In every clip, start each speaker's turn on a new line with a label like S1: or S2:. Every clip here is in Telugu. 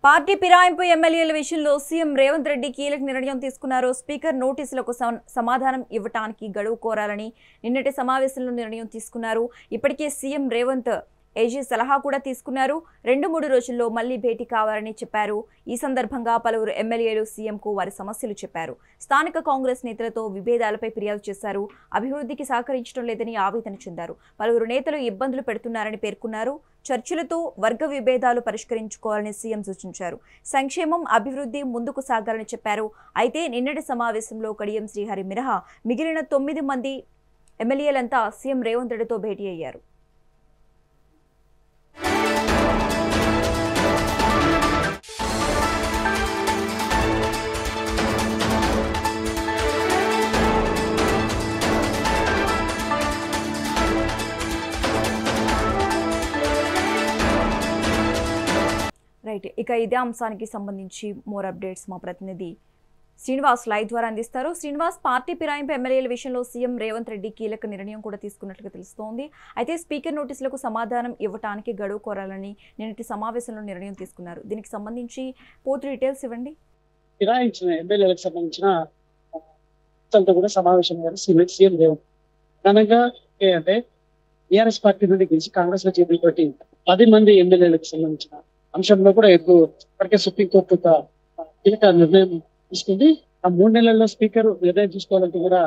S1: పార్టీ ఫిరాయింపు ఎమ్మెల్యేల విషయంలో సీఎం రేవంత్ రెడ్డి కీలక నిర్ణయం తీసుకున్నారు. స్పీకర్ నోటీసులకు సమాధానం ఇవ్వడానికి గడువు కోరాలని నిన్నటి సమావేశంలో నిర్ణయం తీసుకున్నారు. ఇప్పటికే సీఎం రేవంత్ ఏజీ సలహా కూడా తీసుకున్నారు. 2-3 రోజుల్లో మళ్లీ భేటీ కావాలని చెప్పారు. ఈ సందర్భంగా పలువురు ఎమ్మెల్యేలు సీఎంకు వారి సమస్యలు చెప్పారు. స్థానిక కాంగ్రెస్ నేతలతో విభేదాలపై ఫిర్యాదు చేశారు. అభివృద్ధికి సహకరించడం లేదని ఆవేదన చెందారు. పలువురు నేతలు ఇబ్బందులు పెడుతున్నారని పేర్కొన్నారు. చర్చలతో వర్గ విభేదాలు పరిష్కరించుకోవాలని సీఎం సూచించారు. సంక్షేమం, అభివృద్ధి ముందుకు సాగాలని చెప్పారు. అయితే నిన్నటి సమావేశంలో కడియం శ్రీహరి మినహా మిగిలిన 9 మంది ఎమ్మెల్యేలంతా సీఎం రేవంత్ రెడ్డితో భేటీ అయ్యారు. రైట్, ఇక ఇదే అంశానికి సంబంధించి మోర్ అప్డేట్స్ మా ప్రతినిధి శ్రీనివాస్ లైవ్ ద్వారా అందిస్తారు. శ్రీనివాస్, పార్టీ ఫిరాయింపు ఎమ్మెల్యేల విషయంలో సీఎం రేవంత్ రెడ్డి కీలక నిర్ణయం కూడా తీసుకున్నట్లుగా తెలుస్తోంది. అయితే స్పీకర్ నోటీసులకు సమాధానం ఇవ్వడానికి గడువు కోరాలని నిన్నటి సమావేశంలో నిర్ణయం తీసుకున్నారు. దీనికి సంబంధించి పూర్తి డీటెయిల్స్ ఇవ్వండి.
S2: ఫిరాయించిన ఎమ్మెల్యేలకు సంబంధించిన కూడా సమావేశం సీఎం రేవంత్ ఘనంగా అంటే టీఆర్ఎస్ పార్టీ నుండి గెలిచి కాంగ్రెస్ లో చేపట్టి 10 మంది ఎమ్మెల్యేలకు సంబంధించిన అంశంలో కూడా ఇప్పటికే సుప్రీంకోర్టు ఒక కీలక నిర్ణయం తీసుకుంది. ఆ 3 నెలల్లో స్పీకర్ నిర్ణయం తీసుకోవాలంటే కూడా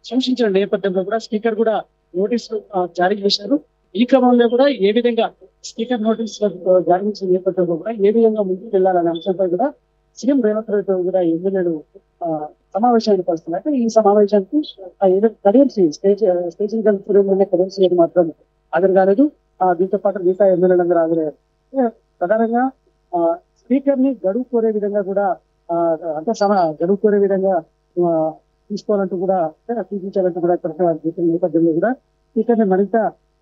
S2: సూచించిన నేపథ్యంలో కూడా స్పీకర్ కూడా నోటీసులు జారీ చేశారు. ఈ క్రమంలో కూడా ఏ విధంగా స్పీకర్ నోటీసులు జారీ చేసిన నేపథ్యంలో కూడా ఏ విధంగా ముందుకు వెళ్ళాలనే అంశంపై కూడా సీఎం రేవంత్ రెడ్డి కూడా ఎమ్మెల్యేలు సమావేశాన్ని పరుస్తున్నారు. అయితే ఈ సమావేశానికి కరెన్సీ స్టేషన్ కరెన్సీ మాత్రం హాజరు కాలేదు. దీంతో పాటు మిగతా ఎమ్మెల్యేలందరూ హాజరయ్యారు. ప్రధానంగా స్పీకర్ ని గడువు కోరే విధంగా కూడా గడువు కోరే విధంగా తీసుకోవాలంటూ కూడా సూచించాలంటూ కూడా నేపథ్యంలో కూడా స్పీకర్ ని మరింత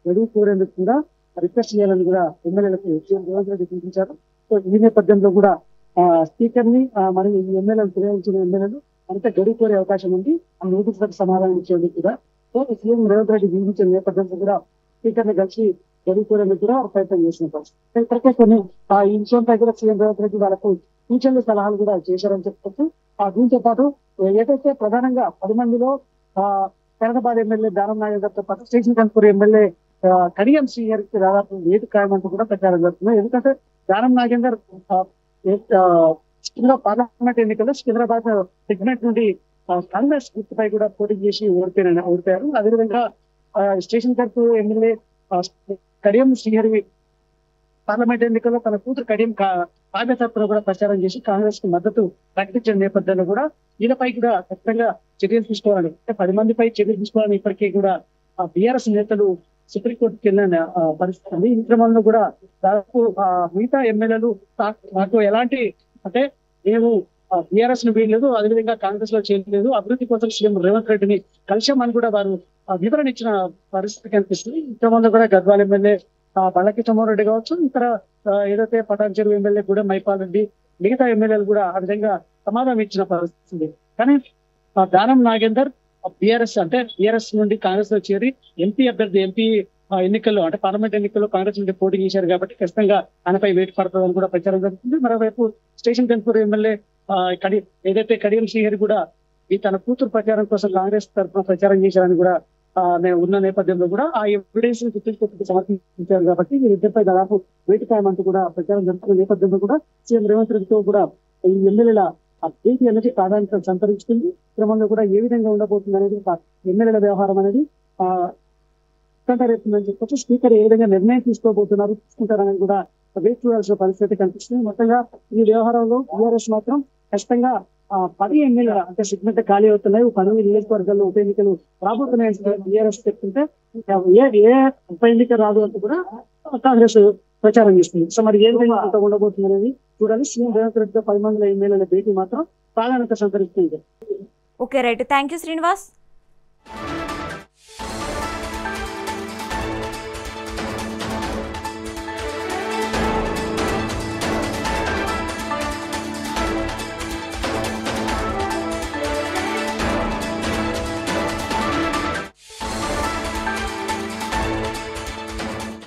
S2: గడువు కోరేందుకు కూడా రిక్వెస్ట్ చేయాలని కూడా ఎమ్మెల్యేలకు సీఎం రేవంత్ రెడ్డి సూచించారు. సో ఈ నేపథ్యంలో కూడా స్పీకర్ ని మరి ఈ ఎమ్మెల్యేలు ఫిరాయించిన ఎమ్మెల్యేలు మరింత గడువు కోరే అవకాశం ఉంది. ఆ నోటీసులకు సమాధానం ఇచ్చేందుకు కూడా సో సీఎం రేవంత్ రెడ్డి విధించిన నేపథ్యంలో కూడా స్పీకర్ ని కలిసి గడువు కోరేందుకు కూడా ప్రయత్నం చేసిన పరిస్థితి. ఇప్పటికే కొన్ని ఈ విషయంపై కూడా సీఎం రేవంత్ రెడ్డి వాళ్ళకు సూచనలు సలహాలు కూడా చేశారని చెప్పుకోవచ్చు. దీంతో పాటు ఏదైతే ప్రధానంగా 10 మందిలో ఖైరతాబాద్ ఎమ్మెల్యే దానం నాగేందర్తో పాటు స్టేషన్ కన్పూర్ ఎమ్మెల్యే కడియం శ్రీహరి దాదాపు ఏటు ఖాయమంటూ కూడా ప్రచారం జరుగుతుంది. ఎందుకంటే దానం నాగేందర్ పార్లమెంట్ ఎన్నికల్లో సికింద్రాబాద్ సెగ్మెంట్ నుండి కాంగ్రెస్ గుర్తుపై కూడా పోటీ చేసి ఓడిపోయారు. అదేవిధంగా station Ghanpur MLA Kadiyam Srihari parliament ఎన్నికల్లో తన కూతురు కడియం కావ్య తరపున కూడా ప్రచారం చేసి కాంగ్రెస్ కు మద్దతు ప్రకటించిన నేపథ్యంలో కూడా వీళ్ళపై కూడా ఖచ్చితంగా చర్యలు తీసుకోవాలని 10 మందిపై చర్యలు తీసుకోవాలని ఇప్పటికీ కూడా బీఆర్ఎస్ నేతలు సుప్రీంకోర్టుకి వెళ్ళిన పరిస్థితి ఉంది. ఈ క్రమంలో కూడా దాదాపు మిగతా ఎమ్మెల్యేలు మాకు ఎలాంటి అంటే మేము బీఆర్ఎస్ ను వీడలేదు, అదేవిధంగా కాంగ్రెస్ లో చేయలేదు, అభివృద్ధి కోసం సీఎం రేవంత్ రెడ్డిని కలిశామని కూడా వారు వివరణ ఇచ్చిన పరిస్థితి కనిపిస్తుంది. ఈ క్రమంలో కూడా గద్వాల ఎమ్మెల్యే బండ్ల రెడ్డి కావచ్చు, ఇతర ఏదైతే పటాన్ చెరువు ఎమ్మెల్యే కూడా మైపాల్ రెడ్డి, మిగతా ఎమ్మెల్యేలు కూడా ఆ విధంగా సమాధానం ఇచ్చిన పరిస్థితి. కానీ దానం నాగేందర్ బీఆర్ఎస్ నుండి కాంగ్రెస్ లో చేరి ఎంపీ ఎన్నికల్లో అంటే పార్లమెంట్ ఎన్నికల్లో కాంగ్రెస్ నుండి పోటీ చేశారు కాబట్టి ఖచ్చితంగా ఆయనపై వేటు పడుతుందని కూడా ప్రచారం జరుగుతుంది. మరోవైపు స్టేషన్ కన్పూర్ ఎమ్మెల్యే ఏదైతే కడియం శ్రీహరి కూడా తన కూతురు ప్రచారం కోసం కాంగ్రెస్ తరఫున ప్రచారం చేశారని కూడా ఉన్న నేపథ్యంలో కూడా ఆ ఎవిడెన్స్ సుప్రీంకోర్టుకు సమర్పించారు కాబట్టి వీరిద్దరిపై దాదాపు వేటు ఖాయమంటూ కూడా ప్రచారం జరుగుతున్న నేపథ్యంలో కూడా సీఎం రేవంత్ రెడ్డితో కూడా ఈ ఎమ్మెల్యేల భేటీ అనేది ప్రాధాన్యత సంతరించుకుంది. క్రమంలో కూడా ఏ విధంగా ఉండబోతుంది అనేది ఎమ్మెల్యేల వ్యవహారం అనేది రేపుతుందని చెప్పొచ్చు. స్పీకర్ ఏ విధంగా నిర్ణయం తీసుకుంటారనేది కూడా వేచి చూడాల్సిన పరిస్థితి కనిపిస్తుంది. మొత్తంగా ఈ వ్యవహారంలో బీఆర్ఎస్ మాత్రం ఖచ్చితంగా 10 ఎమ్మెల్యేల అంటే సెగ్మెంట్ ఖాళీ అవుతున్నాయి. 10 నియోజకవర్గాల్లో ఉప ఎన్నికలు రాబోతున్నాయని బీఆర్ఎస్ చెప్తుంటే ఏ ఉప ఎన్నిక రాదు అంటూ కూడా కాంగ్రెస్ ప్రచారం చేస్తుంది. సో మరి ఏ విధంగా అంత ఉండబోతుంది అనేది చూడాలి. సీఎం రేవంత్ రెడ్డితో 10 మంది ఎమ్మెల్యేల భేటీ మాత్రం ప్రాధాన్యత సంతరిస్తుంది.
S1: Okay, right, thank you Srinivas.